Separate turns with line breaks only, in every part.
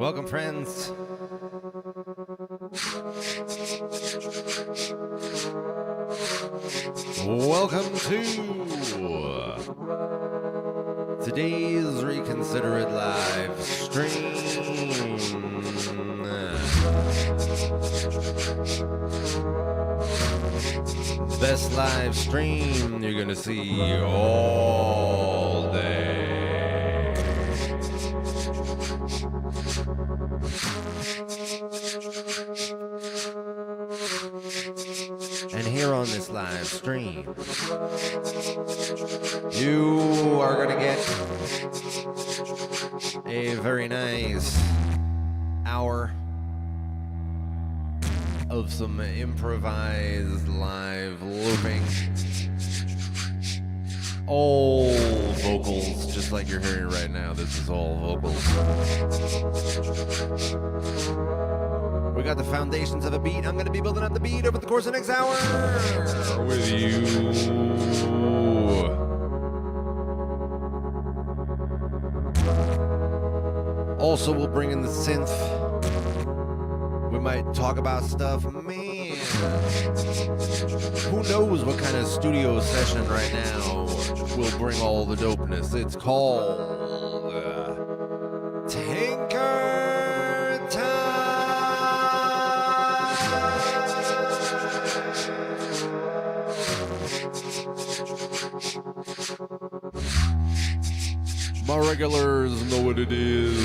Welcome, friends. Welcome to today's Reconsider It live stream. Best live stream you're gonna see all day. And here on this live stream, you are going to get a very nice hour of some improvised live looping. All vocals, just like you're hearing right now. This is all vocals. We got the foundations of a beat. I'm going to be building up the beat over the course of the next hour with you. Also, we'll bring in the synth. We might talk about stuff. Man, who knows what kind of studio session right now will bring all the dopeness. It's called Tinker My regulars know what it is.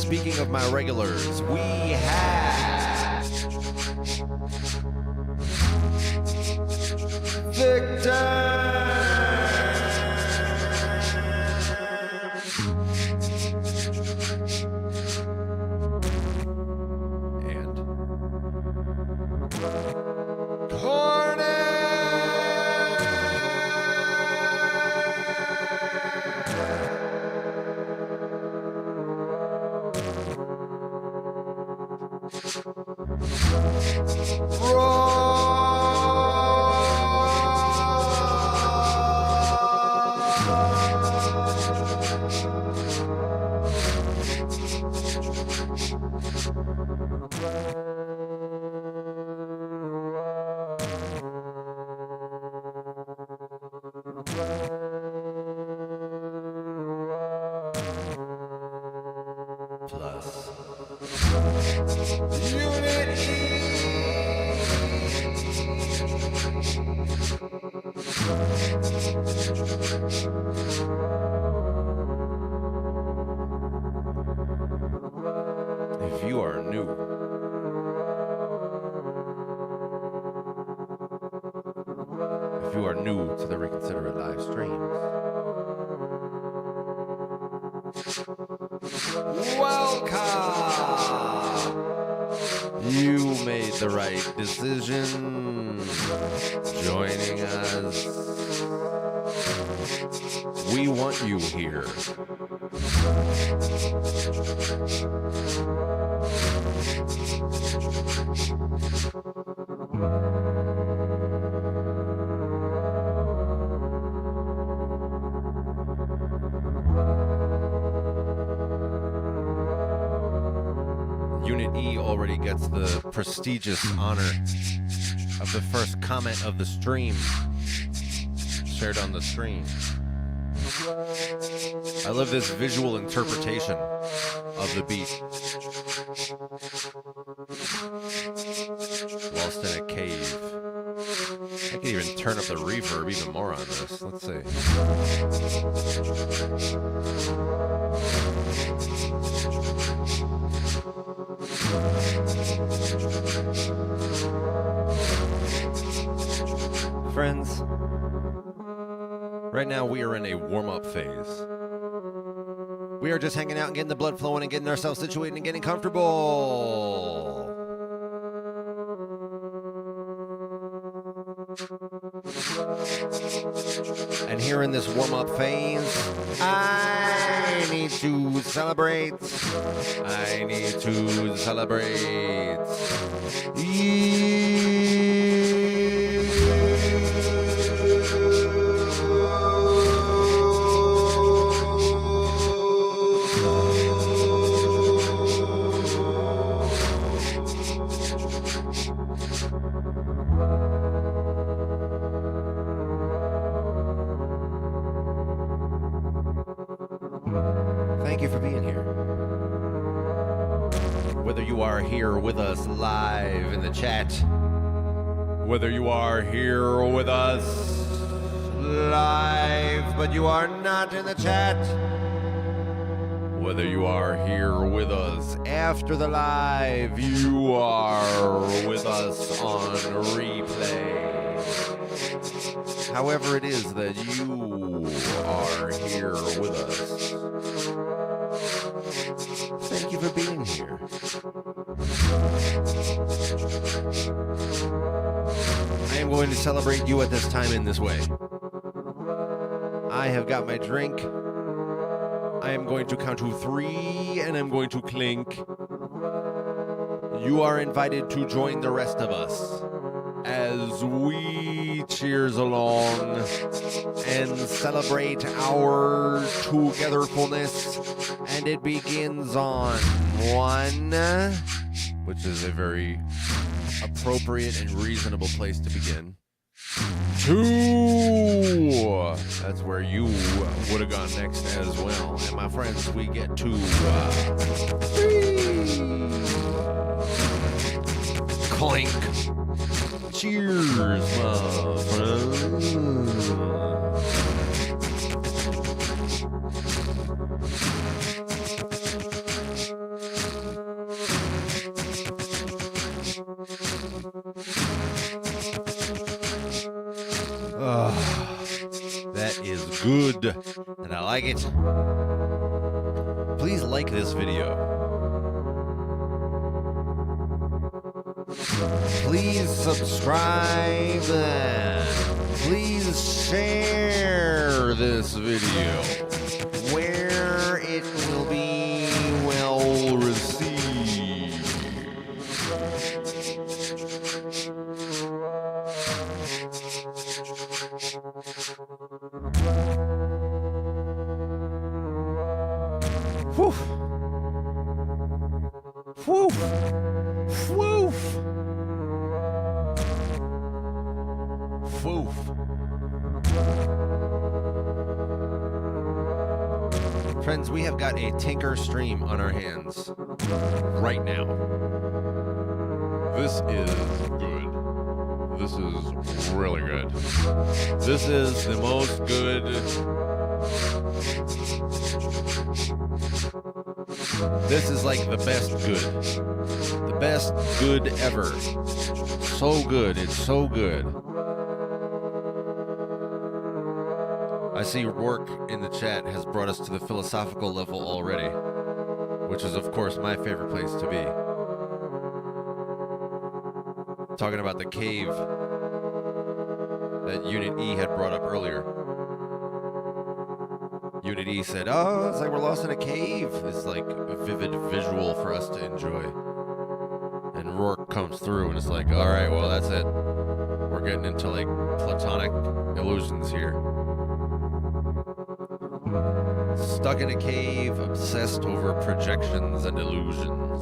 Speaking of my regulars, we have Victor! And Unit E. If you are new, to the Reconsider It live streams, welcome! You made the right decision joining us. We want you here. Unit E already gets the prestigious honor of the first comment of the stream, shared on the stream. I love this visual interpretation of the beat. Lost in a cave. I can even turn up the reverb even more on this. Let's see. Friends, right now we are in a warm-up phase. We are just hanging out and getting the blood flowing and getting ourselves situated and getting comfortable. And here in this warm-up phase, I need to celebrate. I need to celebrate. Thank you for being here. Whether you are here with us live in the chat, whether you are here with us live but you are not in the chat, whether you are here with us after the live, you are with us on replay. However it is that you are here with us, thank you for being here. I am going to celebrate you at this time in this way. I have got my drink. I am going to count to 3 and I'm going to clink. You are invited to join the rest of us as we cheers along and celebrate our togetherfulness. And it begins on 1, which is a very appropriate and reasonable place to begin. 2, that's where you would have gone next as well. And my friends, we get to 3. Clink. Cheers, my friends. That is good, and I like it. Please like this video. Please subscribe. Please share this video where it will be well received. Whew. Whew. Whew. Whew. Friends, we have got a Tinker stream on our hands right now. This is good. This is really good. This is the most good. This is like the best good. The best good ever. So good. It's so good. I see Rourke in the chat has brought us to the philosophical level already, which is, of course, my favorite place to be. Talking about the cave that Unit E had brought up earlier. Unit E said, oh, it's like we're lost in a cave. It's like a vivid visual for us to enjoy. And Rourke comes through and it's like, all right, well, that's it. We're getting into like platonic illusions here. Stuck in a cave, obsessed over projections and illusions.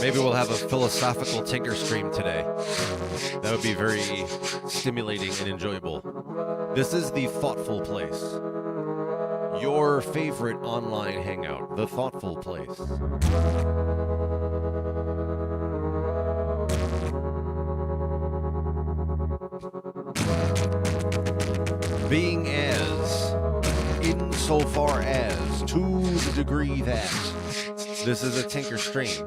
Maybe we'll have a philosophical Tinker stream today. That would be very stimulating and enjoyable. This is the Thoughtful Place. Your favorite online hangout, the Thoughtful Place. Being as, insofar as, to the degree that this is a Tinker stream.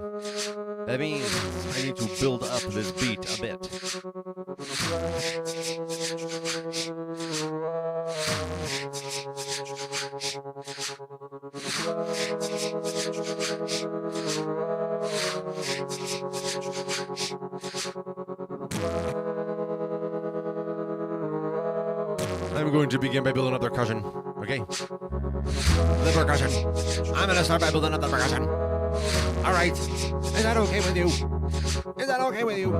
That means I need to build up this beat a bit. I'm going to begin by building up the percussion, okay? The percussion. I'm going to start by building up the percussion. All right. Is that okay with you? Is that okay with you?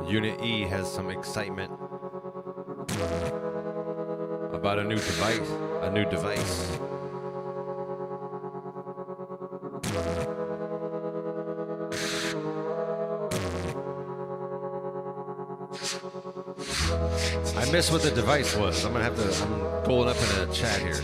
Unit E has some excitement about a new device. I missed what the device was. I'm going up in a chat here.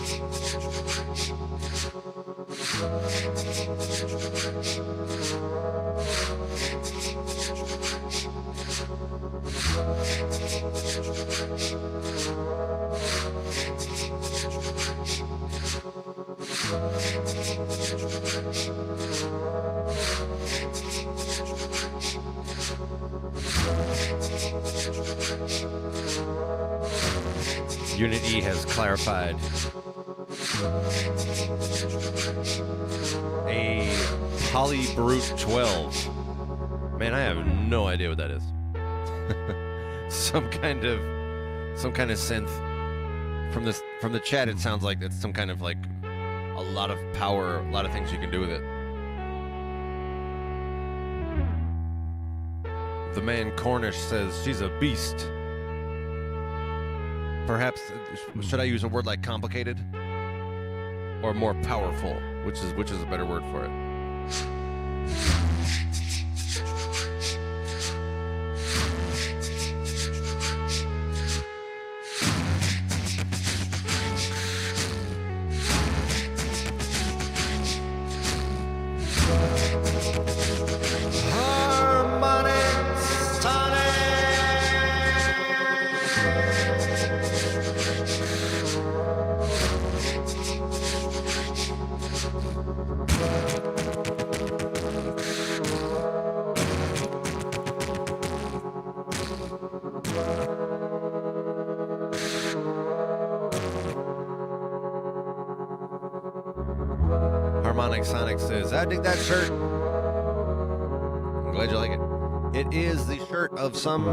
Unit E has clarified a Polybrute 12. Man, I have no idea what that is. some kind of synth. From the chat, it sounds like it's some kind of like a lot of power, a lot of things you can do with it. The man Cornish says she's a beast. Perhaps, should I use a word like complicated? Or more powerful, which is a better word for it. Harmonic Sonic says, I dig that shirt. I'm glad you like it. It is the shirt of some...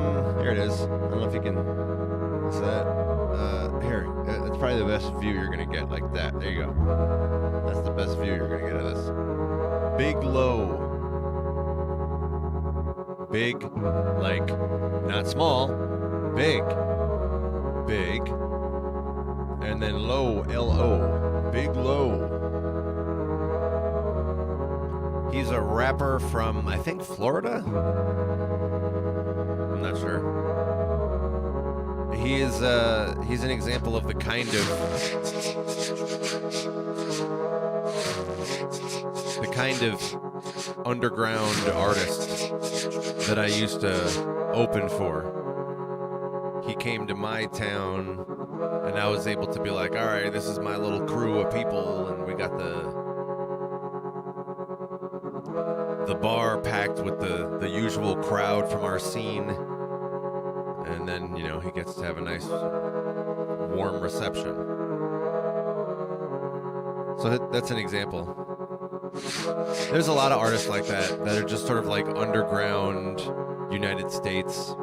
Here it is. I don't know if you can... What's that? Here. That's probably the best view you're going to get. Like that. There you go. That's the best view you're going to get of this. Big low. Big, like, not small. Big. Big. And then low, L-O. Big low. He's a rapper from, I think, Florida? I'm not sure. He's an example of the kind of underground artist that I used to open for. He came to my town, and I was able to be like, all right, this is my little crew of people, and we got the bar packed with the usual crowd from our scene. And then, you know, he gets to have a nice warm reception. So that's an example. There's a lot of artists like that are just sort of like underground United States,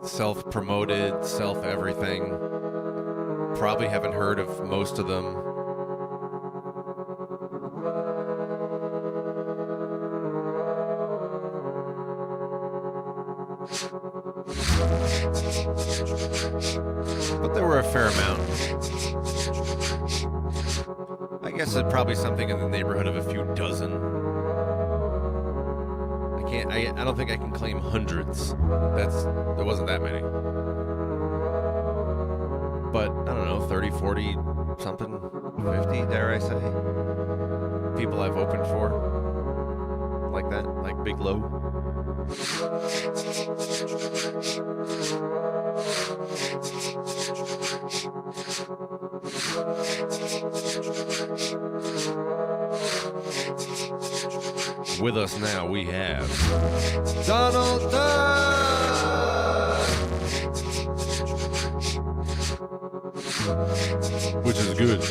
self-promoted, self-everything. Probably haven't heard of most of them. But there were a fair amount. I guess it's probably something in the neighborhood of a few dozen. I don't think I can claim hundreds. There wasn't that many. But, I don't know, 30, 40, something, 50, dare I say. People I've opened for. Like that, like Big Low. With us now we have Donald Duck, which is good.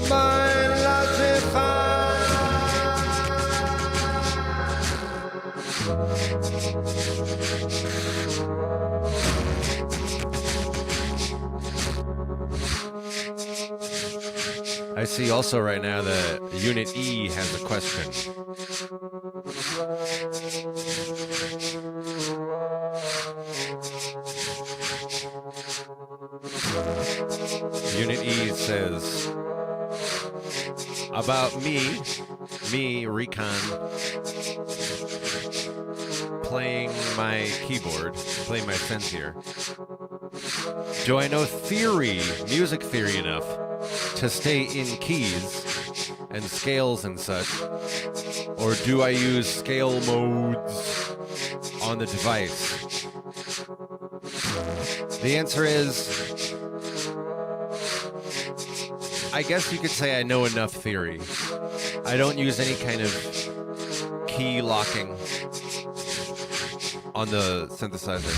My I see also right now that Unit E has a question. Unit E says, about me, Recon, playing my keyboard, playing my synth here. Do I know theory, music theory enough to stay in keys and scales and such? Or do I use scale modes on the device? The answer is, I guess you could say I know enough theory. I don't use any kind of key locking on the synthesizer.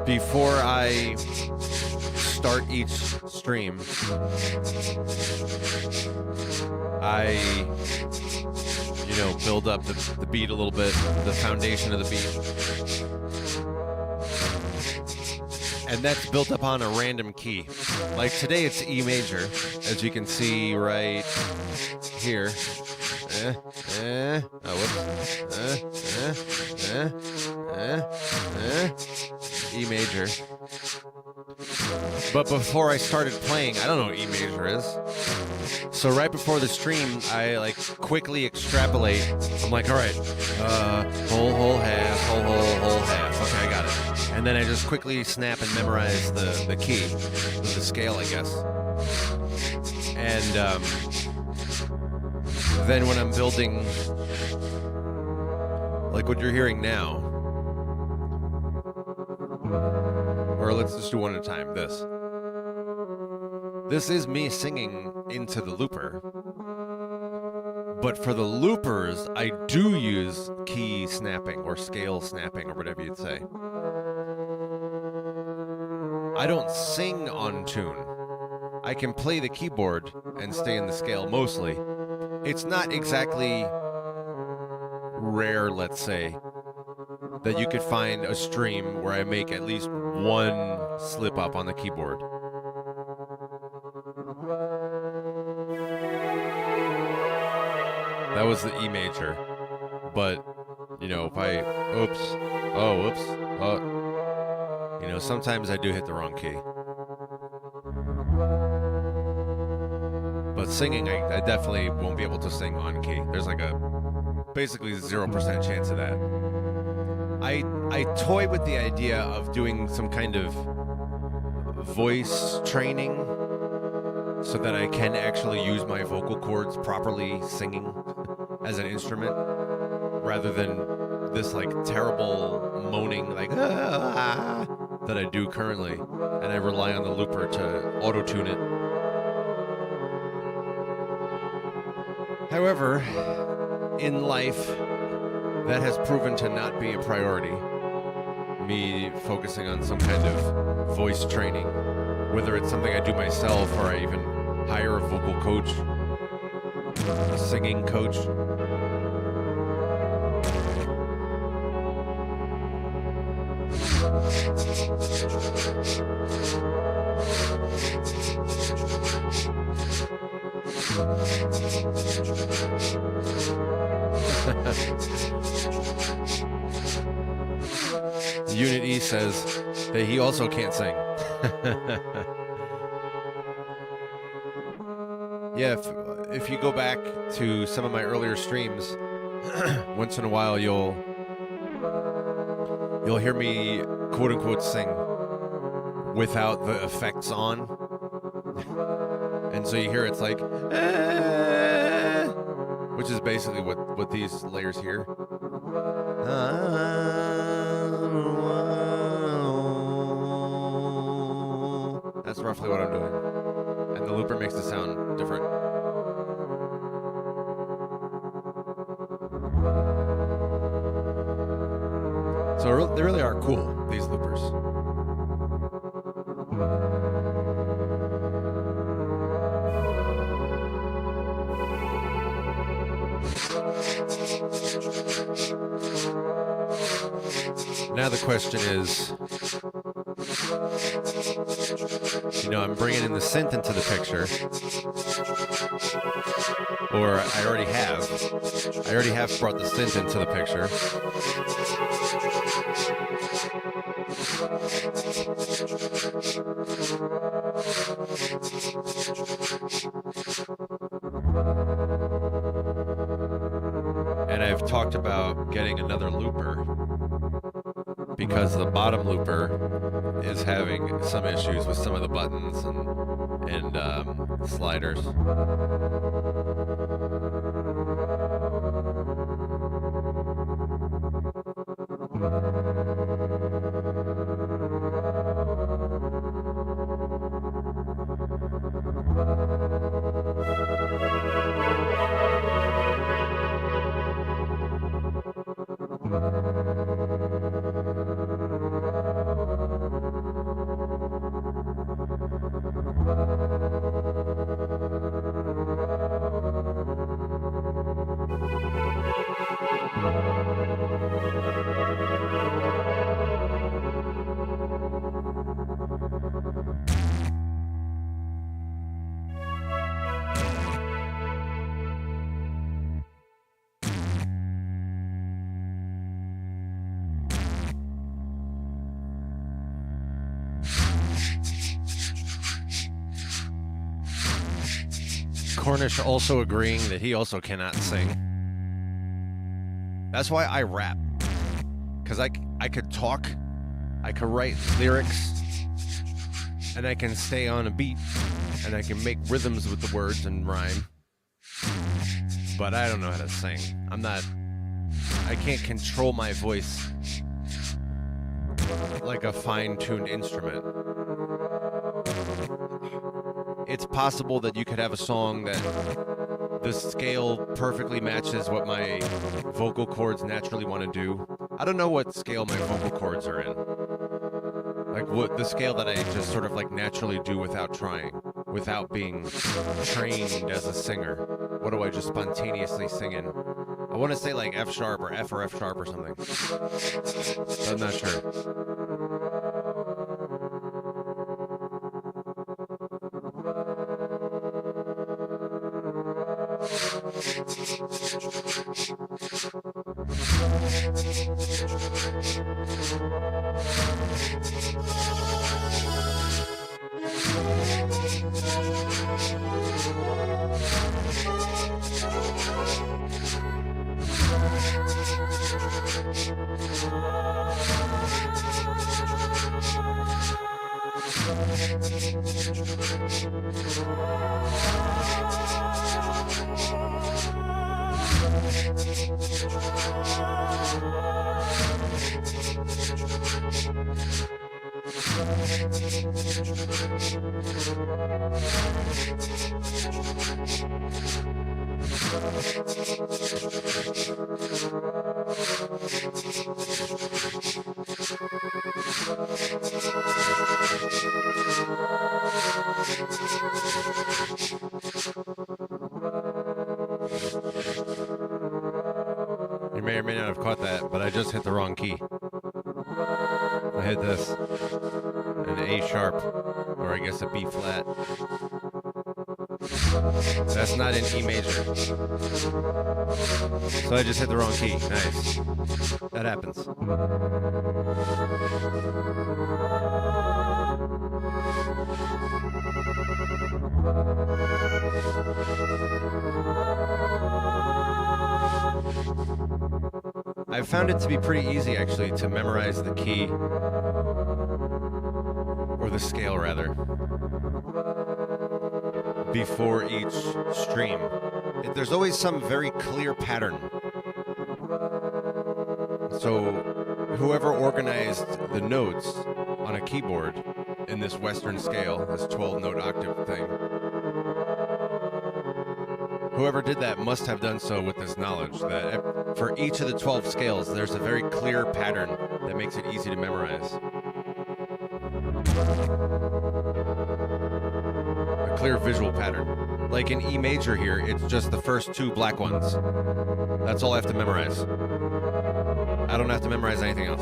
Before I start each stream, I, build up the beat a little bit, the foundation of the beat. And that's built up on a random key. Like today it's E major, as you can see right here. E major. But before I started playing, I don't know what E major is. So right before the stream, I quickly extrapolate. I'm like, all right, whole half, whole half. Okay, I got it. And then I just quickly snap and memorize the key, the scale, I guess. And then when I'm building, like what you're hearing now, or let's just do one at a time, This is me singing into the looper. But for the loopers, I do use key snapping or scale snapping or whatever you'd say. I don't sing on tune. I can play the keyboard and stay in the scale mostly. It's not exactly rare, let's say, that you could find a stream where I make at least one slip up on the keyboard. That was the E major. But, if I, sometimes I do hit the wrong key. But singing, I definitely won't be able to sing on key. There's basically 0% chance of that. I toy with the idea of doing some kind of voice training so that I can actually use my vocal cords properly singing as an instrument rather than this terrible moaning that I do currently, and I rely on the looper to auto-tune it. However, in life, that has proven to not be a priority. Me focusing on some kind of voice training, whether it's something I do myself or I even hire a vocal coach, a singing coach. Unit E says that he also can't sing. Yeah, if you go back to some of my earlier streams, once in a while you'll hear me quote unquote sing without the effects on. And so you hear it's like, which is basically what these layers hear. That's roughly what I'm doing. And the looper makes it sound different. So they really are cool, these loopers. Now the question is, I'm bringing in the synth into the picture, or I already have brought the synth into the picture. And I've talked about getting another looper because the bottom looper is having some issues with some of the buttons and sliders. Cornish also agreeing that he also cannot sing. That's why I rap. Because I could talk, I could write lyrics, and I can stay on a beat, and I can make rhythms with the words and rhyme. But I don't know how to sing. I can't control my voice like a fine-tuned instrument. It's possible that you could have a song that the scale perfectly matches what my vocal cords naturally want to do. I don't know what scale my vocal cords are in. Like what the scale that I just sort of like naturally do without trying, without being trained as a singer. What do I just spontaneously sing in? I want to say like F sharp or F sharp or something. But I'm not sure. You may or may not have caught that, but I just hit the wrong key. I hit this, an A sharp, or I guess a B flat. That's not an E major. So I just hit the wrong key. Nice. That happens. I've found it to be pretty easy, actually, to memorize the key, or the scale, rather, before each stream. There's always some very clear pattern. So whoever organized the notes on a keyboard in this Western scale, this 12-note octave thing, Whoever did that must have done so with this knowledge that for each of the 12 scales, there's a very clear pattern that makes it easy to memorize. A clear visual pattern. Like in E major here, it's just the first two black ones. That's all I have to memorize. I don't have to memorize anything else.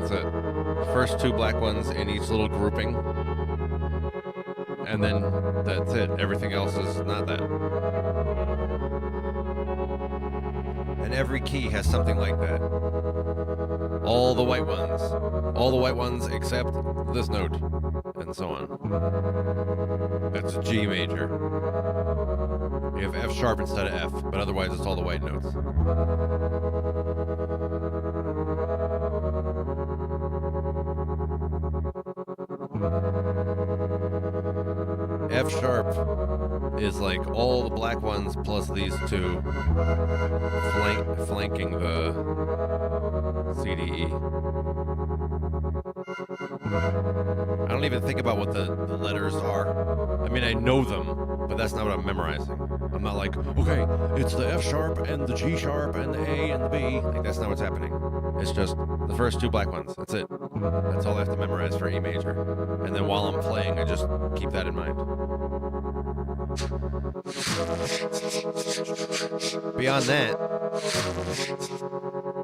That's it. First two black ones in each little grouping. And then that's it. Everything else is not that. And every key has something like that. All the white ones. All the white ones except this note. And so on. That's G major. You have F sharp instead of F, but otherwise it's all the white notes. F sharp is like all the black ones plus these two flanking the C, D, E. I don't even think about what the letters are. I mean, I know them, but that's not what I'm memorizing. I'm not like, okay, it's the F sharp and the G sharp and the A and the B. Like, that's not what's happening. It's just the first two black ones. That's it. That's all I have to memorize for E major. And then while I'm playing, I just keep that in mind. Beyond that,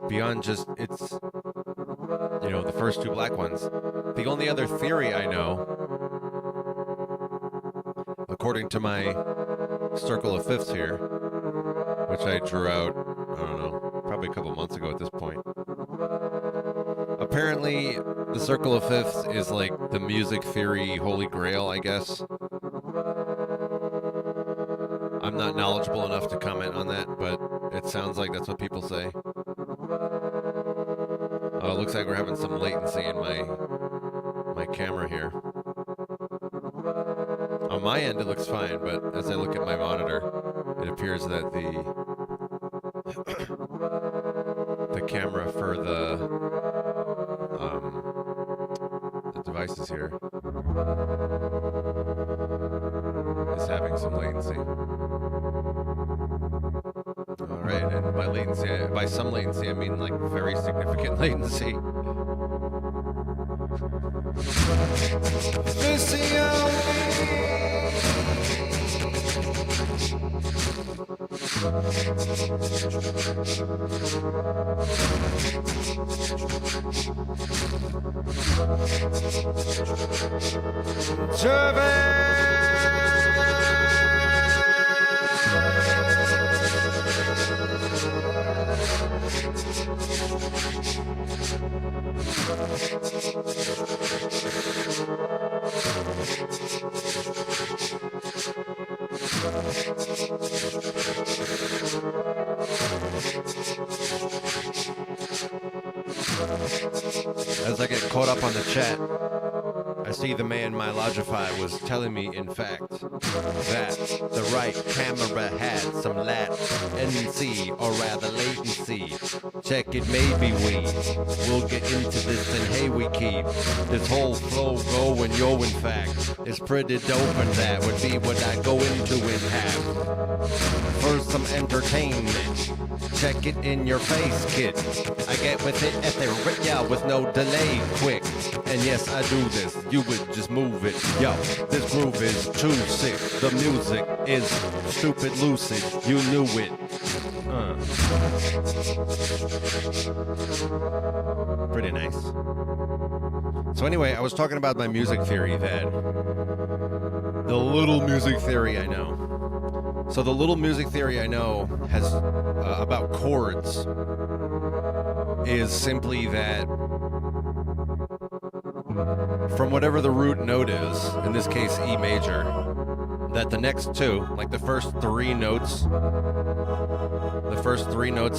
beyond just it's, you know, the first two black ones, the only other theory I know, according to my circle of fifths here, which I drew out, I don't know, probably a couple months ago at this point. Apparently, the circle of fifths is like the music theory holy grail, I guess. I'm not knowledgeable enough to comment on that, but it sounds like that's what people say. It looks like we're having some latency in my camera here. On my end, it looks fine, but as I look at my monitor, it appears that the camera for the devices here is having some latency. All right, and by latency, by some latency, I mean like very significant latency. As I get caught up on the chat, I see the man Mylogify was telling me, in fact, that the right camera had some latency, or rather latency. Check it, maybe we'll get into this, and hey, we keep this whole flow going, yo, in fact, it's pretty dope, and that would be what I go into and have. First, some entertainment. Check it in your face, kid. I get with it at the yeah, with no delay, quick. And yes, I do this. You would just move it. Yo, this groove is too sick. The music is stupid lucid. You knew it. Pretty nice. So anyway, I was talking about my music theory that the little music theory I know. So the little music theory I know has about chords is simply that from whatever the root note is, in this case E major, that the next two, like the first three notes of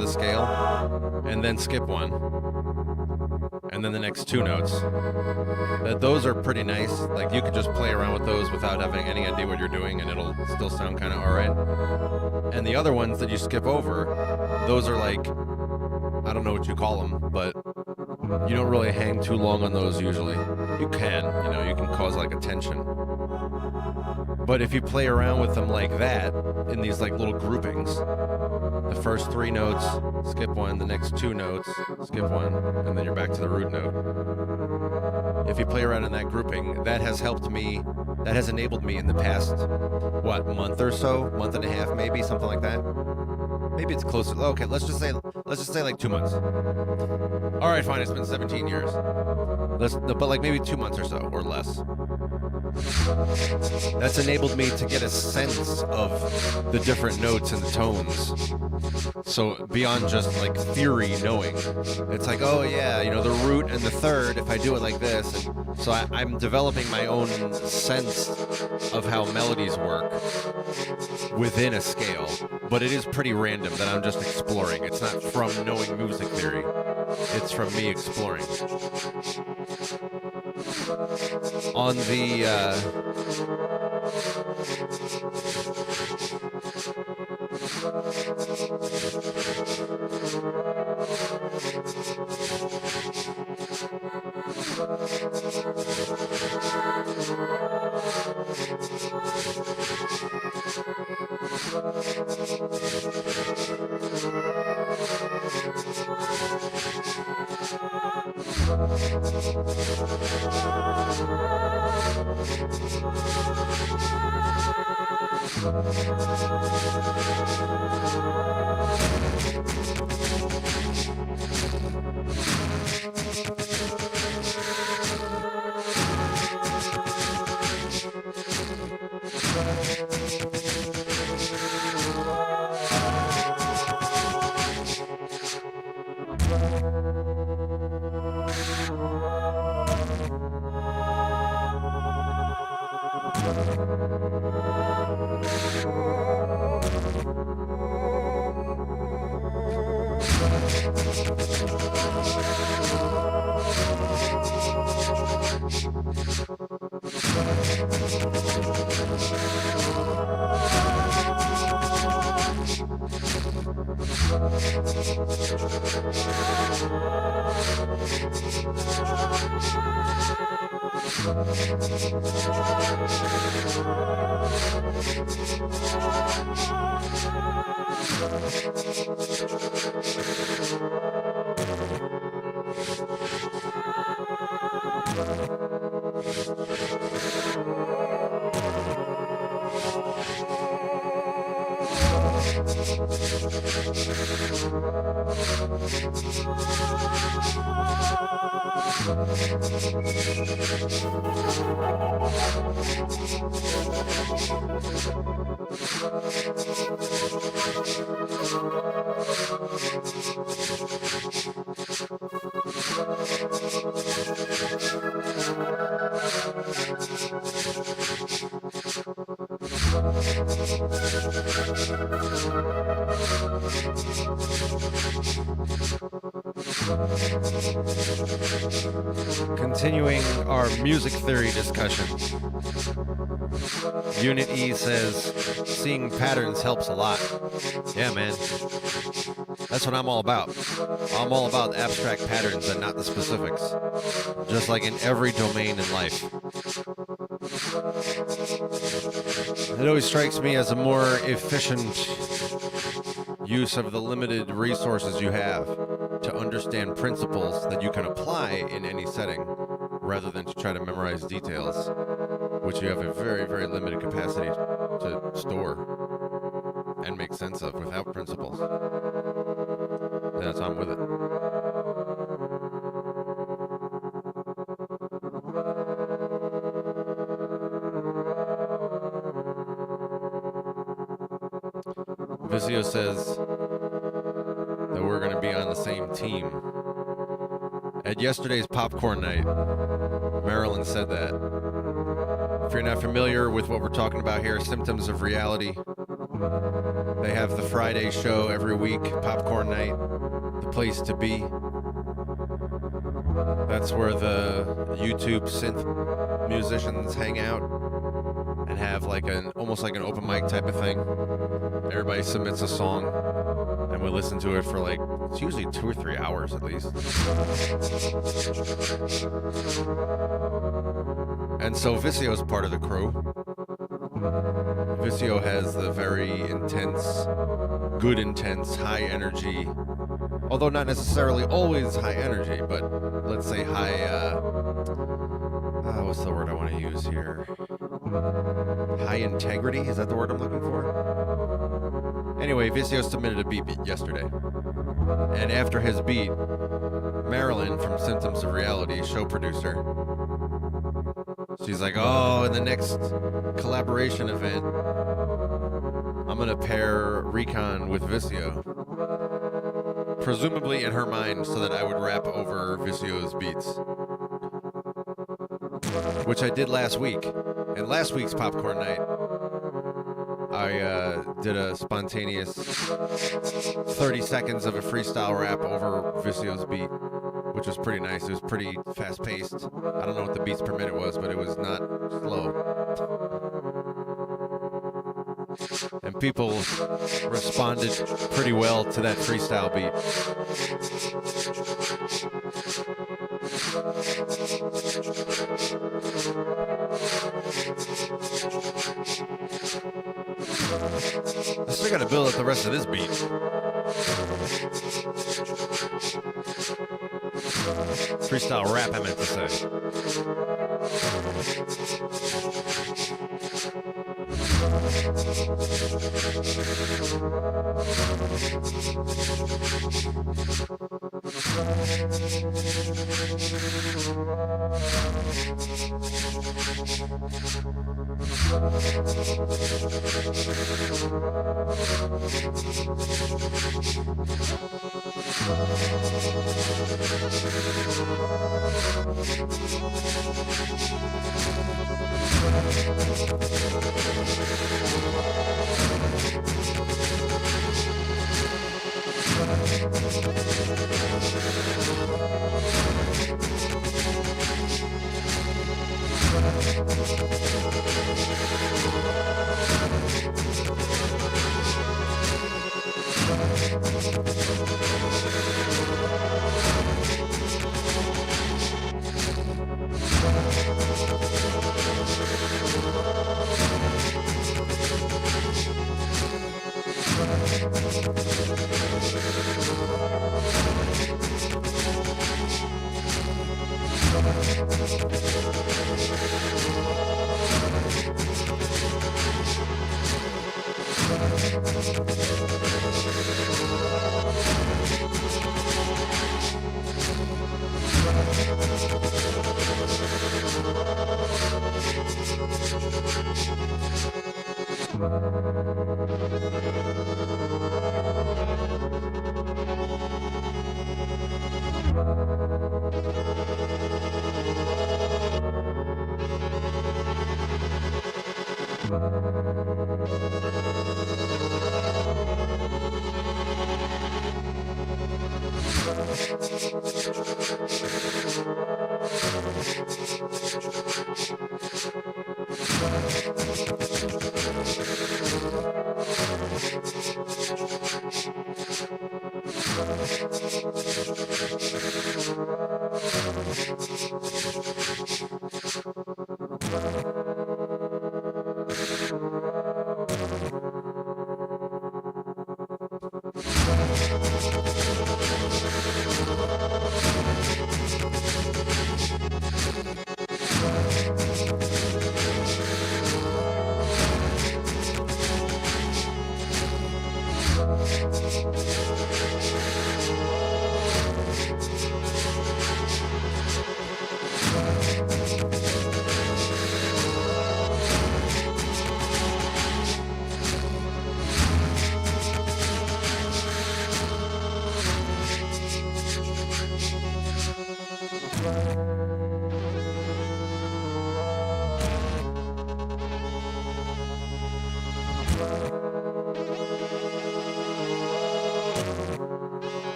the scale, and then skip one, and then the next two notes, that those are pretty nice. Like you could just play around with those without having any idea what you're doing, and it'll still sound kind of alright. And the other ones that you skip over, those are like, I don't know what you call them, but you don't really hang too long on those usually. You can, you know, you can cause like a tension. But if you play around with them like that, in these like little groupings, the first 3 notes, skip 1, the next 2 notes, skip 1, and then you're back to the root note. If you play around in that grouping, that has helped me, that has enabled me in the past, month or so, month and a half maybe, something like that. Maybe it's closer. Okay, let's just say like 2 months. All right, fine, it's been 17 years. But like maybe 2 months or so, or less. That's enabled me to get a sense of the different notes and the tones. So beyond just like theory knowing, it's like, oh yeah, the root and the third, if I do it like this. And so I'm developing my own sense of how melodies work within a scale. But it is pretty random that I'm just exploring. It's not from knowing music theory. It's from me exploring. On the continuing our music theory discussion. Unit E says, seeing patterns helps a lot. Yeah, man. That's what I'm all about. I'm all about abstract patterns and not the specifics. Just like in every domain in life. It always strikes me as a more efficient use of the limited resources you have to understand principles that you can apply in any setting, rather than to try to memorize details, which you have a very, very limited capacity to store and make sense of without principles. That's I'm with it. Vizio says that we're going to be on the same team. At yesterday's popcorn night, Marilyn said that. If you're not familiar with what we're talking about here, Symptoms of Reality, they have the Friday show every week, popcorn night, the place to be. That's where the YouTube synth musicians hang out and have like almost like an open mic type of thing. Everybody submits a song and we listen to it for like, it's usually 2 or 3 hours at least. And so Vicio's part of the crew. Visio has the very intense, good intense, high energy, although not necessarily always high energy, but let's say high, what's the word I want to use here? High integrity? Is that the word I'm looking for? Anyway, Visio submitted a beat yesterday. And after his beat, Marilyn from Symptoms of Reality, show producer, she's like, oh, in the next collaboration event, I'm going to pair Recon with Visio. Presumably in her mind so that I would rap over Visio's beats. Which I did last week. In last week's Popcorn Night, I did a spontaneous 30 seconds of a freestyle rap over Visio's beat, which was pretty nice. It was pretty fast-paced. I don't know what the beats per minute was, but it was not slow. And people responded pretty well to that freestyle beat. I still gotta build up the rest of this beat. Freestyle rap, I meant to say.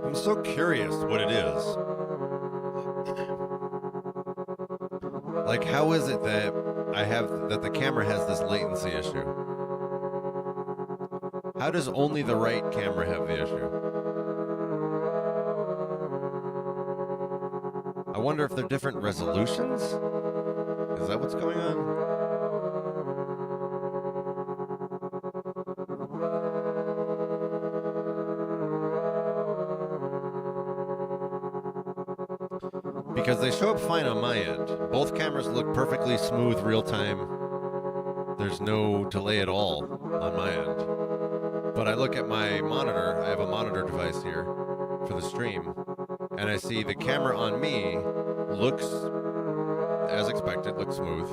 I'm so curious what it is. Like, how is it that the camera has this latency issue? How does only the right camera have the issue? I wonder if they're different resolutions? Is that what's going on? Because they show up fine on my end. Both cameras look perfectly smooth real time. There's no delay at all on my end. But I look at my monitor, I have a monitor device here for the stream, and I see the camera on me looks, as expected, looks smooth,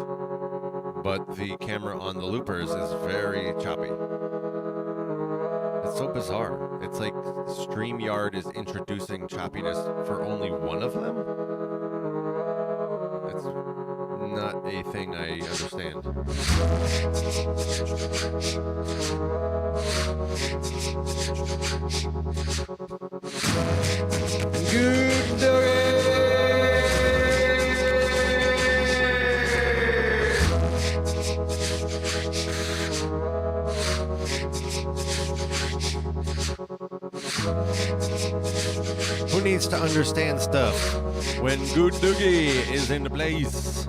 but the camera on the loopers is very choppy. It's so bizarre. It's like StreamYard is introducing choppiness for only one of them? It's not a thing I understand. Good day. Who needs to understand stuff when Good Doogie is in the place?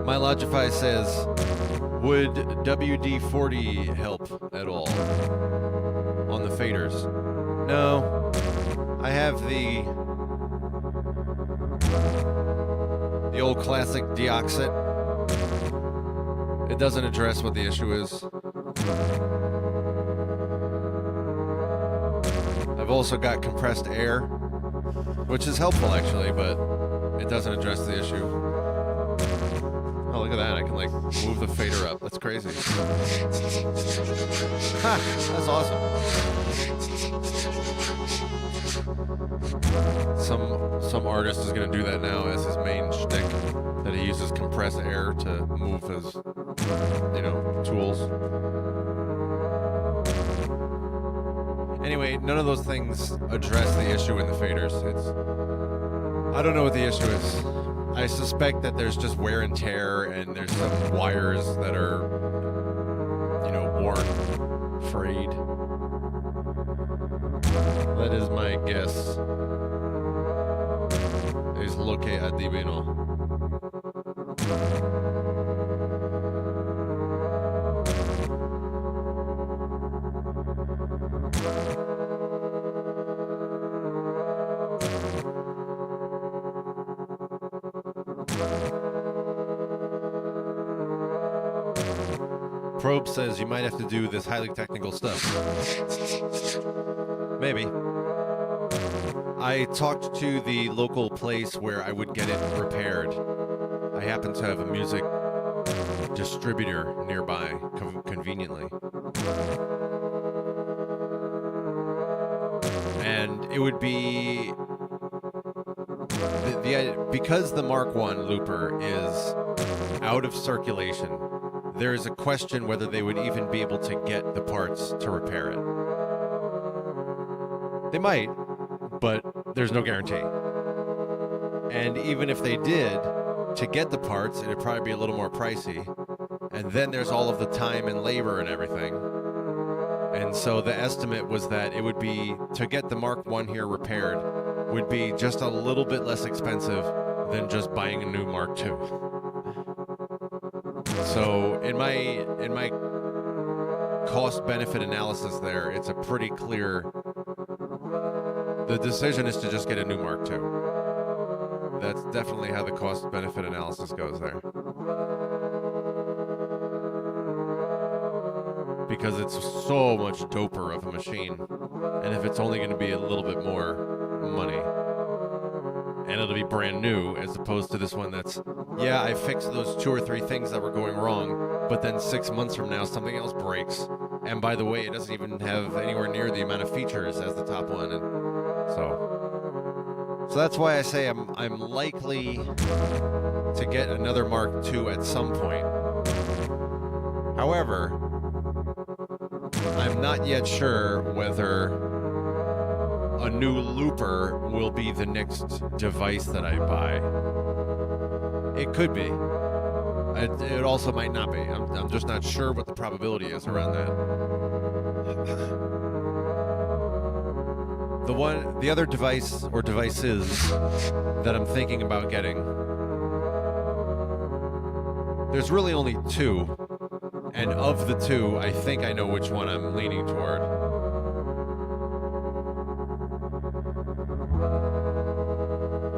My Logify says, would WD-40 help at all on the faders? No, I have the old classic Deoxit. It doesn't address what the issue is. I've also got compressed air, which is helpful actually, but it doesn't address the issue. Oh, look at that. I can like move the fader up. That's crazy. Ha! That's awesome. Some artist is going to do that now as his main shtick, that he uses compressed air to move his, tools. Anyway, none of those things address the issue in the faders. I don't know what the issue is. I suspect that there's just wear and tear, and there's some wires that are, worn, frayed. That is my guess. Es lo que adivino. Probe says you might have to do this highly technical stuff. Maybe. I talked to the local place where I would get it repaired. I happen to have a music distributor nearby, conveniently. And it would be... because the Mark I looper is out of circulation, there is a question whether they would even be able to get the parts to repair it. They might, but there's no guarantee. And even if they did, to get the parts, it'd probably be a little more pricey. And then there's all of the time and labor and everything. And so the estimate was that it would be, to get the Mark I here repaired, would be just a little bit less expensive than just buying a new Mark II. So in my cost-benefit analysis there, it's a pretty clear... The decision is to just get a new Mark II. That's definitely how the cost-benefit analysis goes there. Because it's so much doper of a machine. And if it's only going to be a little bit more money, and it'll be brand new, as opposed to this one that's, yeah, I fixed those 2 or 3 things that were going wrong, but then 6 months from now something else breaks. And by the way, it doesn't even have anywhere near the amount of features as the top one. And so that's why I say I'm likely to get another Mark II at some point. However, I'm not yet sure whether a new looper will be the next device that I buy. It could be. It also might not be. I'm just not sure what the probability is around that. The other device or devices that I'm thinking about getting, there's really only two, and of the two, I think I know which one I'm leaning toward.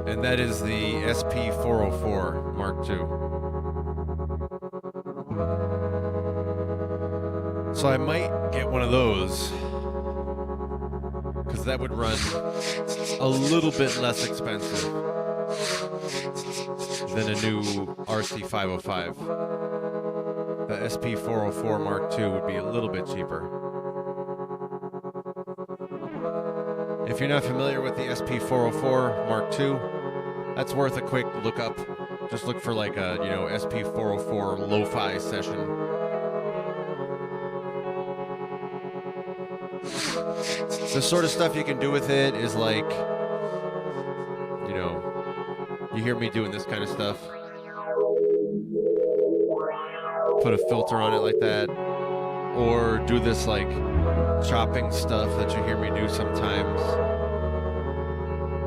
And that is the SP404 Mark II. So I might get one of those, because that would run a little bit less expensive than a new RC505. The SP404 Mark II would be a little bit cheaper. If you're not familiar with the SP404 Mark II, that's worth a quick look up. Just look for like a, SP404 lo-fi session. The sort of stuff you can do with it is like, you hear me doing this kind of stuff. Put a filter on it like that. Or do this like chopping stuff that you hear me do sometimes.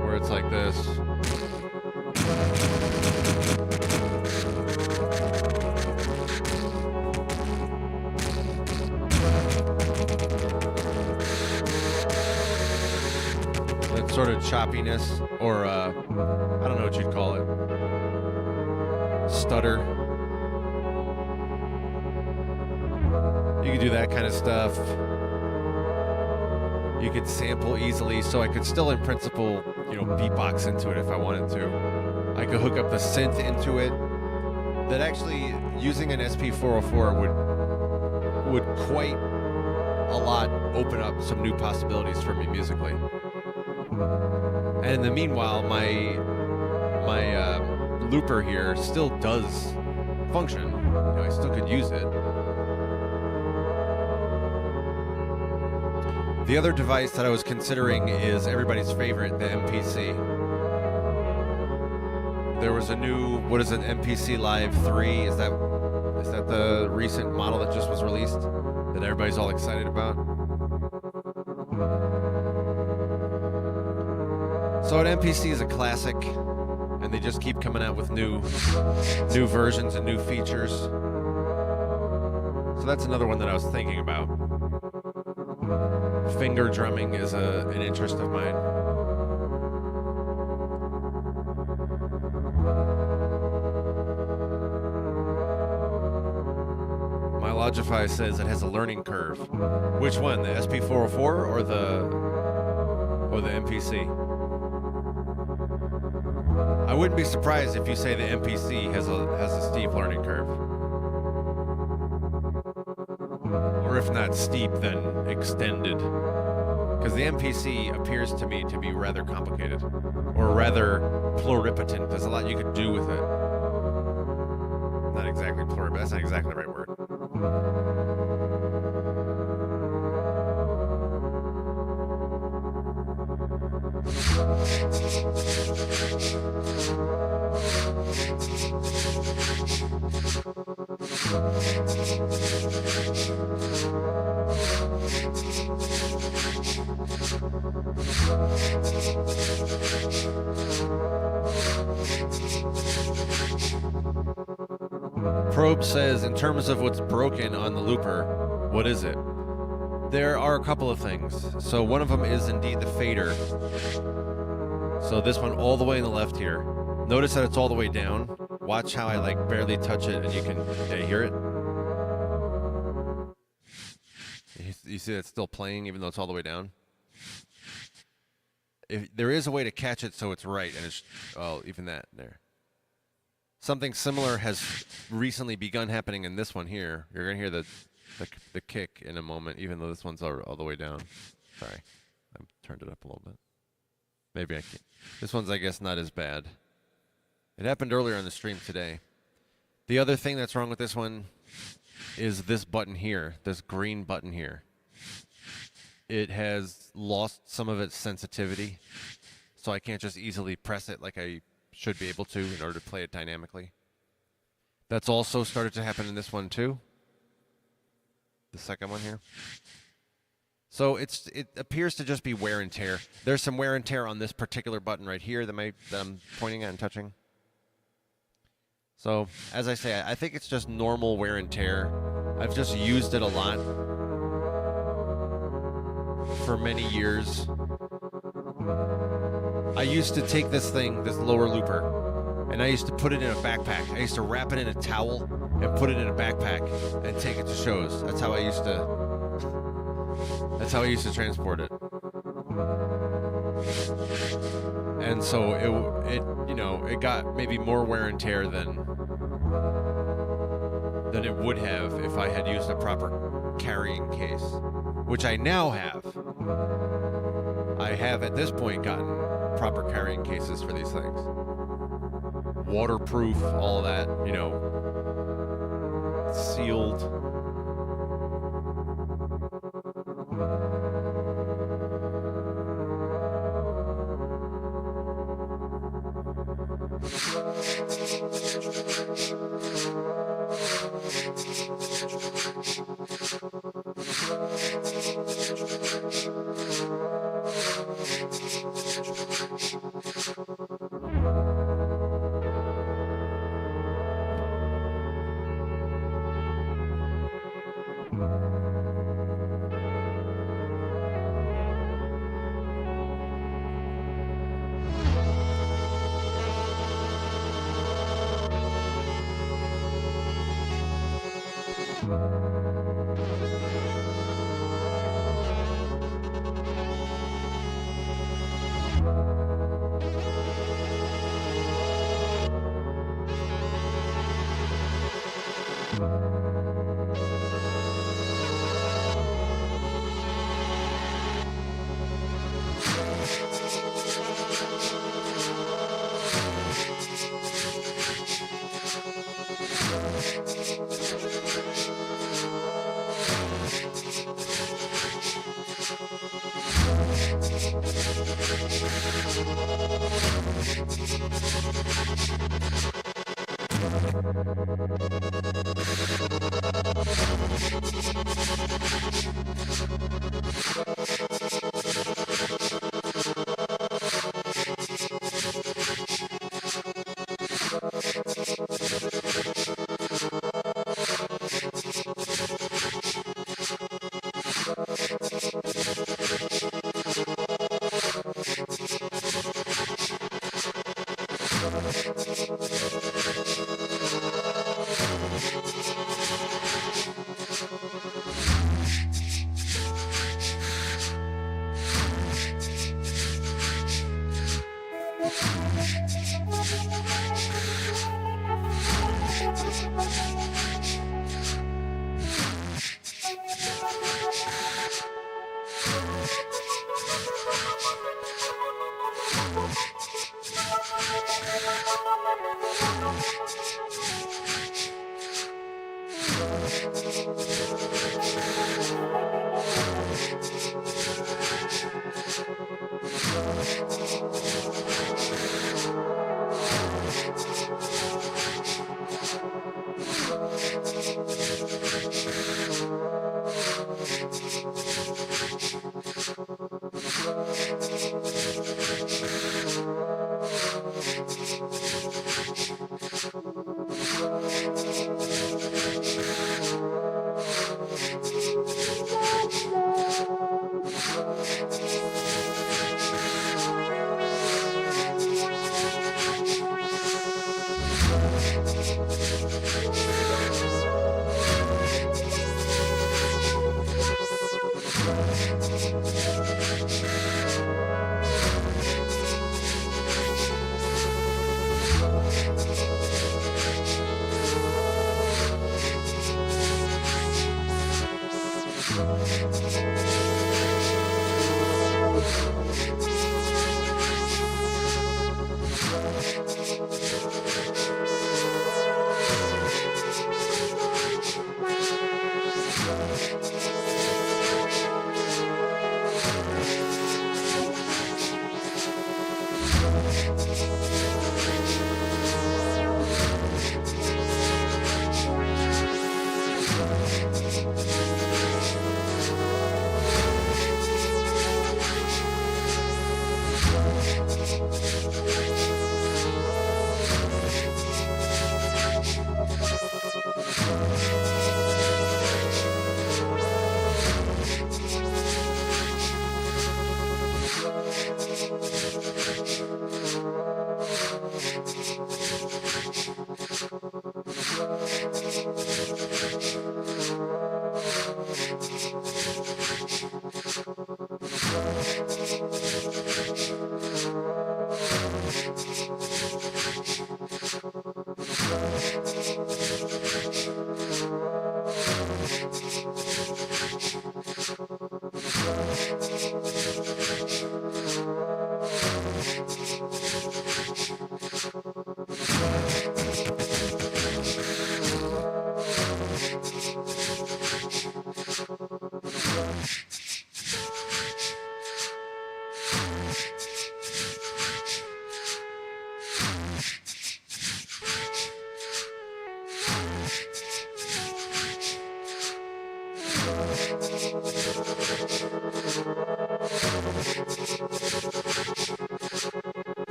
Where it's like this. Sort of choppiness, or I don't know what you'd call it, stutter. You could do that kind of stuff. You could sample easily, so I could still in principle, beatbox into it if I wanted to. I could hook up the synth into it. That actually, using an SP404 would quite a lot open up some new possibilities for me musically. And in the meanwhile, my looper here still does function. I still could use it. The other device that I was considering is everybody's favorite, the MPC. There was a new, MPC Live 3? Is that the recent model that just was released that everybody's all excited about? So an MPC is a classic, and they just keep coming out with new versions and new features. So that's another one that I was thinking about. Finger drumming is an interest of mine. My Logify says it has a learning curve. Which one, the SP404 or the MPC? I wouldn't be surprised if you say the MPC has a steep learning curve. Or if not steep, then extended. Because the MPC appears to me to be rather complicated. Or rather pluripotent. There's a lot you could do with it. Not exactly pluripotent, that's not exactly the right word. Probe says, in terms of what's broken on the looper, what is it? There are a couple of things. So one of them is indeed the fader. So this one all the way on the left here. Notice that it's all the way down. Watch how I barely touch it and you can hear it. You see it's still playing even though it's all the way down? If there is a way to catch it so it's right, and it's, even that there. Something similar has recently begun happening in this one here. You're going to hear the kick in a moment, even though this one's all the way down. Sorry. I turned it up a little bit. Maybe I can't. This one's, I guess, not as bad. It happened earlier on the stream today. The other thing that's wrong with this one is this button here, this green button here. It has lost some of its sensitivity, so I can't just easily press it like I should be able to in order to play it dynamically. That's also started to happen in this one too. The second one here. So it appears to just be wear and tear. There's some wear and tear on this particular button right here that I'm pointing at and touching. So, as I say, I think it's just normal wear and tear. I've just used it a lot for many years. I used to take this thing, this lower looper, and I used to put it in a backpack. I used to wrap it in a towel and put it in a backpack and take it to shows. That's how I used to transport it. And so it got maybe more wear and tear than it would have if I had used a proper carrying case, which I now have. I have at this point gotten proper carrying cases for these things. Waterproof, all that, sealed.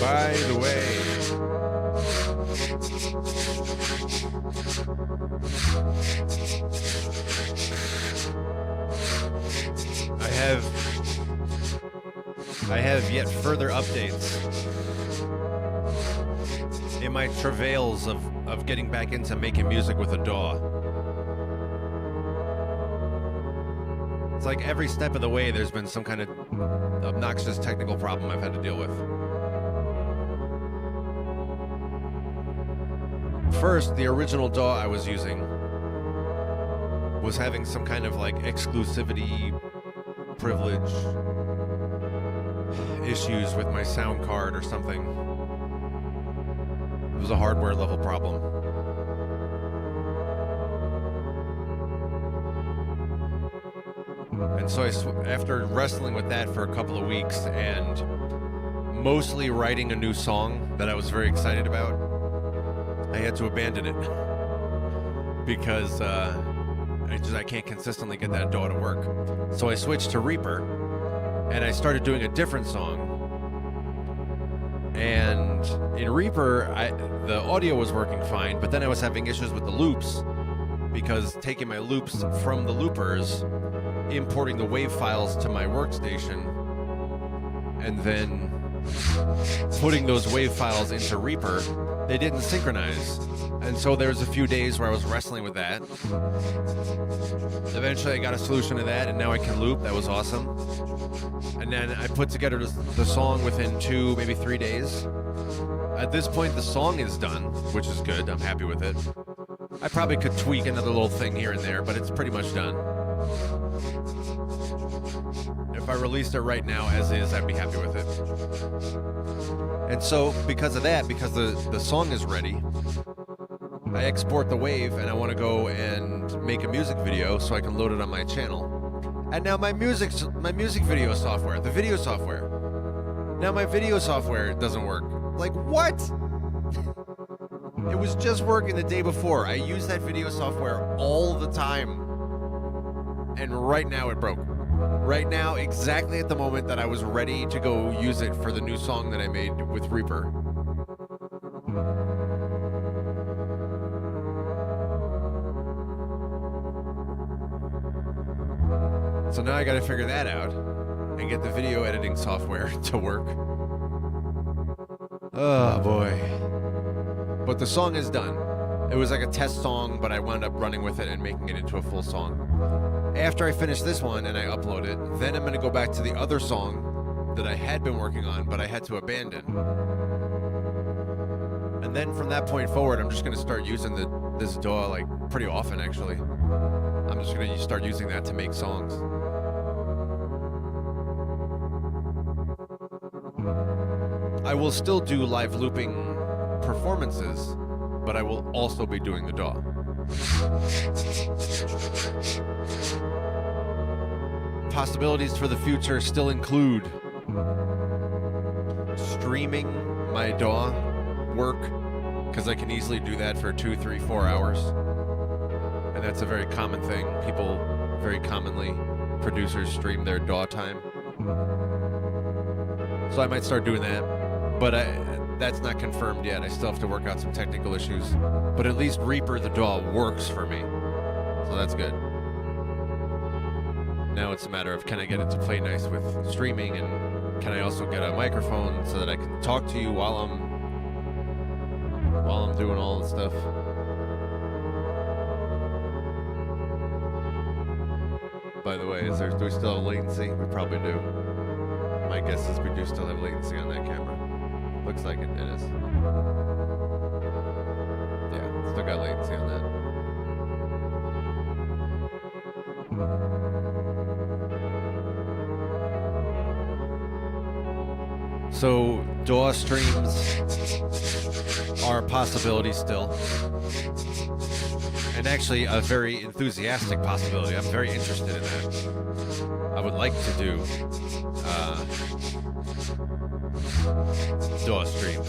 By the way, I have yet further updates in my travails of getting back into making music with a DAW. It's like every step of the way there's been some kind of obnoxious technical problem I've had to deal with. First, the original DAW I was using was having some kind of like exclusivity privilege issues with my sound card or something. It was a hardware level problem. And so after wrestling with that for a couple of weeks and mostly writing a new song that I was very excited about, I had to abandon it because I can't consistently get that DAW to work. So I switched to Reaper and I started doing a different song. And in Reaper, the audio was working fine, but then I was having issues with the loops because taking my loops from the loopers, importing the wave files to my workstation, and then putting those wave files into Reaper, they didn't synchronize. And so there's a few days where I was wrestling with that. Eventually I got a solution to that, and now I can loop. That was awesome. And then I put together the song within 2, maybe 3 days. At this point, the song is done, which is good. I'm happy with it. I probably could tweak another little thing here and there, but it's pretty much done. If I released it right now as is, I'd be happy with it. And so, because of that, because the song is ready, I export the wave and I want to go and make a music video so I can load it on my channel. And now my music video software, the video software. Now my video software doesn't work. Like, what? It was just working the day before. I use that video software all the time. And right now it broke. Right now, exactly at the moment that I was ready to go use it for the new song that I made with Reaper. So now I gotta figure that out and get the video editing software to work. Oh boy. But the song is done. It was like a test song, but I wound up running with it and making it into a full song. After I finish this one and I upload it, then I'm gonna go back to the other song that I had been working on, but I had to abandon. And then from that point forward, I'm just gonna start using this DAW like pretty often actually. I'm just gonna start using that to make songs. I will still do live looping performances, but I will also be doing the DAW. Possibilities for the future still include streaming my DAW work, because I can easily do that for 2, 3, 4 hours. And that's a very common thing. People very commonly, producers stream their DAW time. So I might start doing that, but that's not confirmed yet. I still have to work out some technical issues. But at least Reaper, the DAW, works for me. So that's good. Now it's a matter of, can I get it to play nice with streaming, and can I also get a microphone so that I can talk to you while I'm doing all the stuff. By the way, do we still have latency? We probably do. My guess is we do still have latency on that camera. Looks like it is. Yeah, still got latency on that. So DAW streams are a possibility still. And actually a very enthusiastic possibility. I'm very interested in that. I would like to do DAW streams.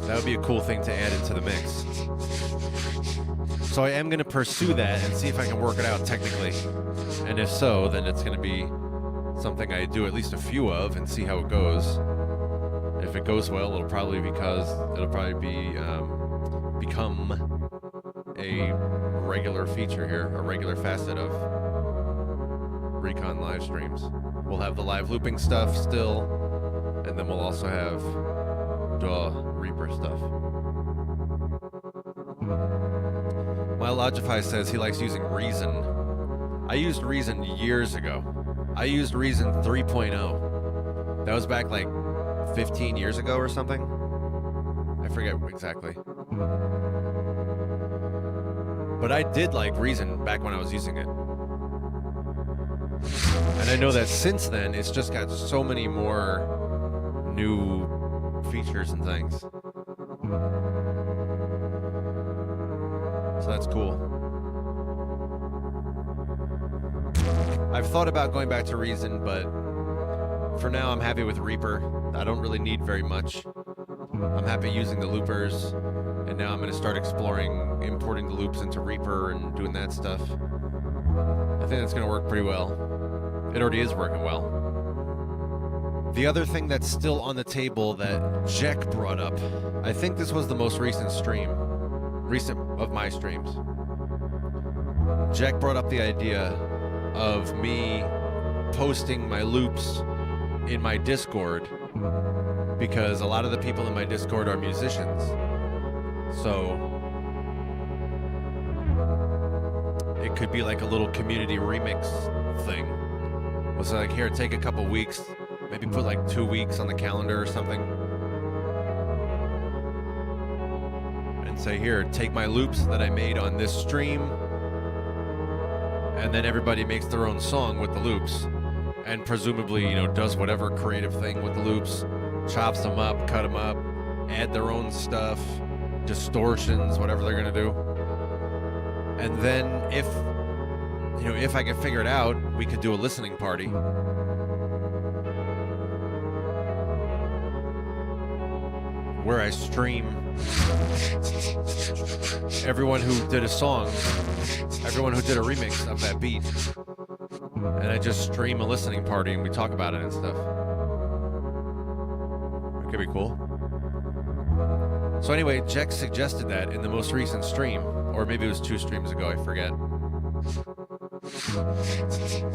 That would be a cool thing to add into the mix. So I am going to pursue that and see if I can work it out technically. And if so, then it's going to be something I do at least a few of and see how it goes. If it goes well, it'll probably be become a regular feature here, a regular facet of Recon live streams. We'll have the live looping stuff still, and then we'll also have DAW Reaper stuff. My Logify says he likes using Reason. I used Reason years ago. I used Reason 3.0. That was back like 15 years ago or something. I forget exactly. But I did like Reason back when I was using it. And I know that since then, it's just got so many more new features and things. So that's cool. I've thought about going back to Reason, but for now I'm happy with Reaper. I don't really need very much. I'm happy using the loopers, and now I'm going to start exploring importing the loops into Reaper and doing that stuff. I think that's going to work pretty well. It already is working well. The other thing that's still on the table that Jack brought up, I think this was the most recent of my streams. Jack brought up the idea of me posting my loops in my Discord because a lot of the people in my Discord are musicians. So it could be like a little community remix thing. Was like, here, take a couple weeks, maybe put like 2 weeks on the calendar or something. And say, here, take my loops that I made on this stream. And then everybody makes their own song with the loops. And presumably, does whatever creative thing with the loops. Chops them up, cut them up, add their own stuff, distortions, whatever they're going to do. And then if I can figure it out, we could do a listening party. Where I stream everyone who did a song, everyone who did a remix of that beat. And I just stream a listening party and we talk about it and stuff. It could be cool. So anyway, Jex suggested that in the most recent stream, or maybe it was 2 streams ago, I forget.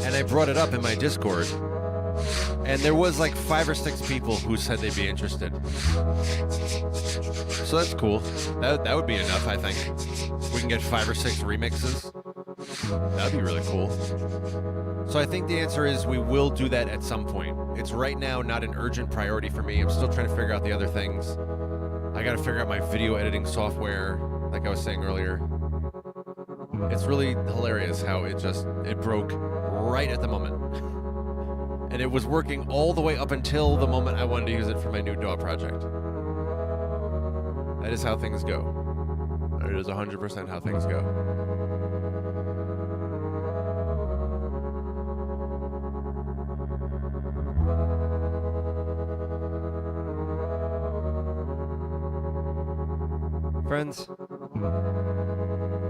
And I brought it up in my Discord, and there was like 5 or 6 people who said they'd be interested. So that's cool. That would be enough, I think. We can get 5 or 6 remixes. That'd be really cool. So I think the answer is we will do that at some point. It's right now not an urgent priority for me. I'm still trying to figure out the other things. I gotta figure out my video editing software, like I was saying earlier. It's really hilarious how it broke right at the moment. And it was working all the way up until the moment I wanted to use it for my new DAW project. That is how things go. It is 100% how things go. Friends,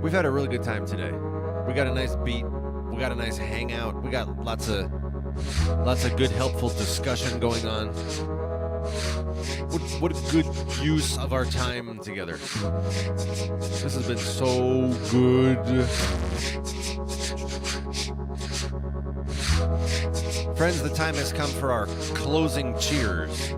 we've had a really good time today. We got a nice beat. We got a nice hangout. We got lots of good, helpful discussion going on. What a good use of our time together. This has been so good. Friends, the time has come for our closing cheers.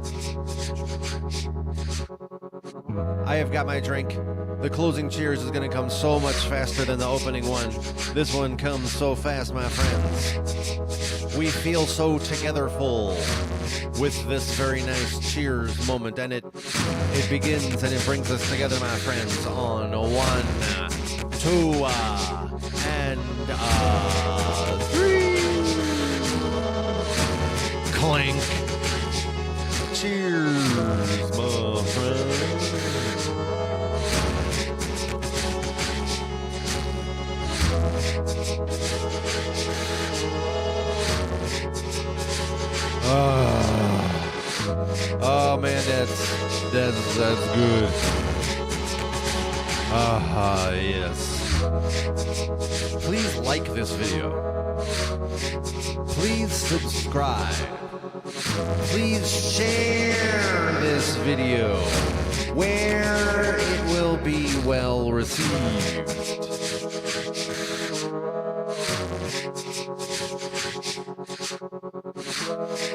I have got my drink. The closing cheers is going to come so much faster than the opening one. This one comes so fast, my friends. We feel so togetherful with this very nice cheers moment, and it begins and it brings us together, my friends, on 1, 2, and 3. Clink. Cheers, my friends. Oh man, that's good. Yes. Please like this video. Please subscribe. Please share this video where it will be well received.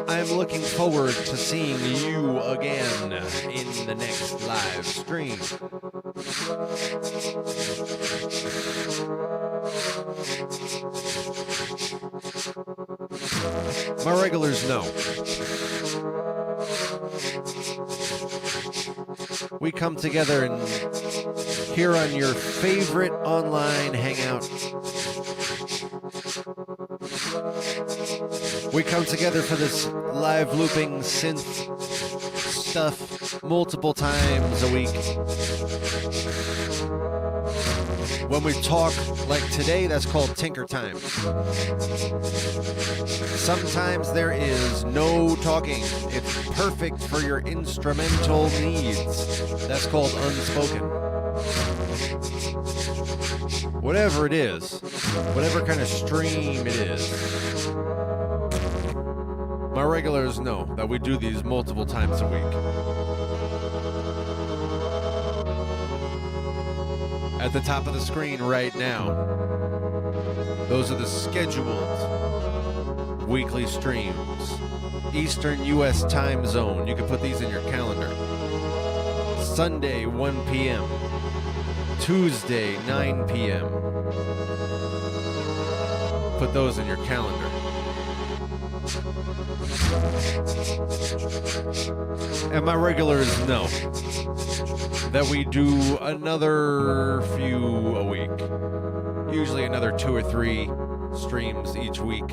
I'm looking forward to seeing you again in the next live stream. My regulars know. We come together and here on your favorite online hangout. We come together for this live looping synth stuff multiple times a week. When we talk, like today, that's called Tinker Time. Sometimes there is no talking. It's perfect for your instrumental needs. That's called Unspoken. Whatever it is, whatever kind of stream it is, my regulars know that we do these multiple times a week. At the top of the screen right now, those are the scheduled weekly streams. Eastern U.S. time zone. You can put these in your calendar. Sunday, 1 p.m. Tuesday, 9 p.m. Put those in your calendar. And my regulars know that we do another few a week. Usually another 2 or 3 streams each week.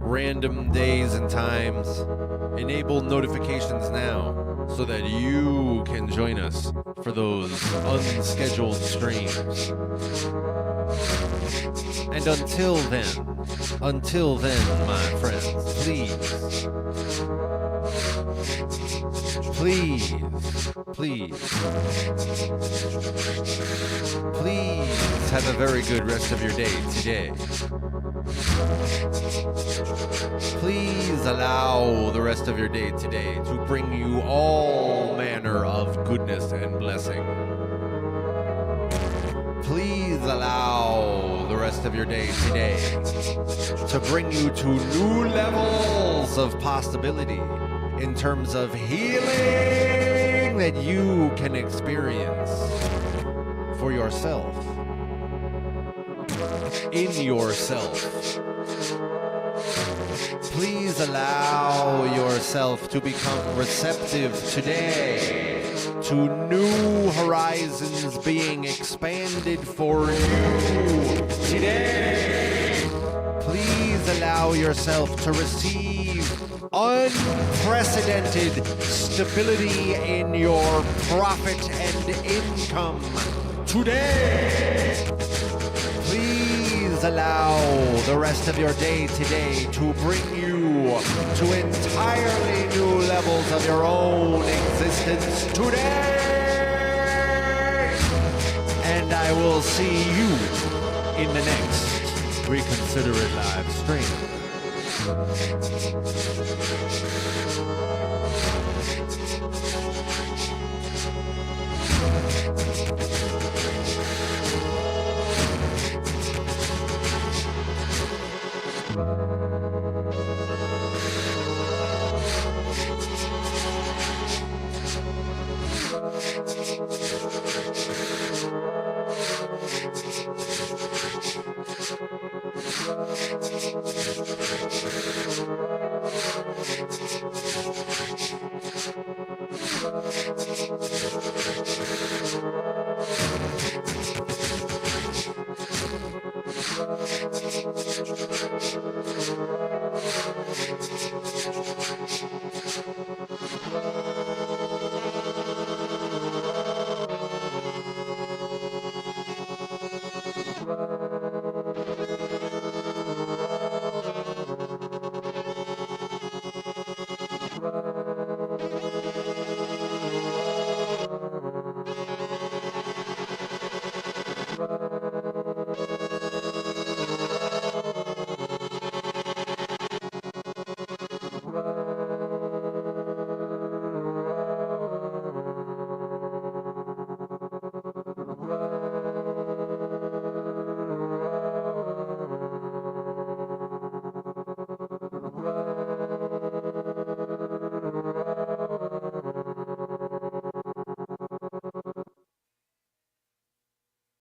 Random days and times. Enable notifications now so that you can join us for those unscheduled streams. And until then, my friends, please have a very good rest of your day today. Please allow the rest of your day today to bring you all manner of goodness and blessing. Please allow the rest of your day today to bring you to new levels of possibility in terms of healing that you can experience for yourself, in yourself. Please allow yourself to become receptive today to new horizons being expanded for you today. Please allow yourself to receive unprecedented stability in your profit and income today. Please allow the rest of your day today to bring you to entirely new levels of your own existence today. And I will see you in the next Reconsider It live stream.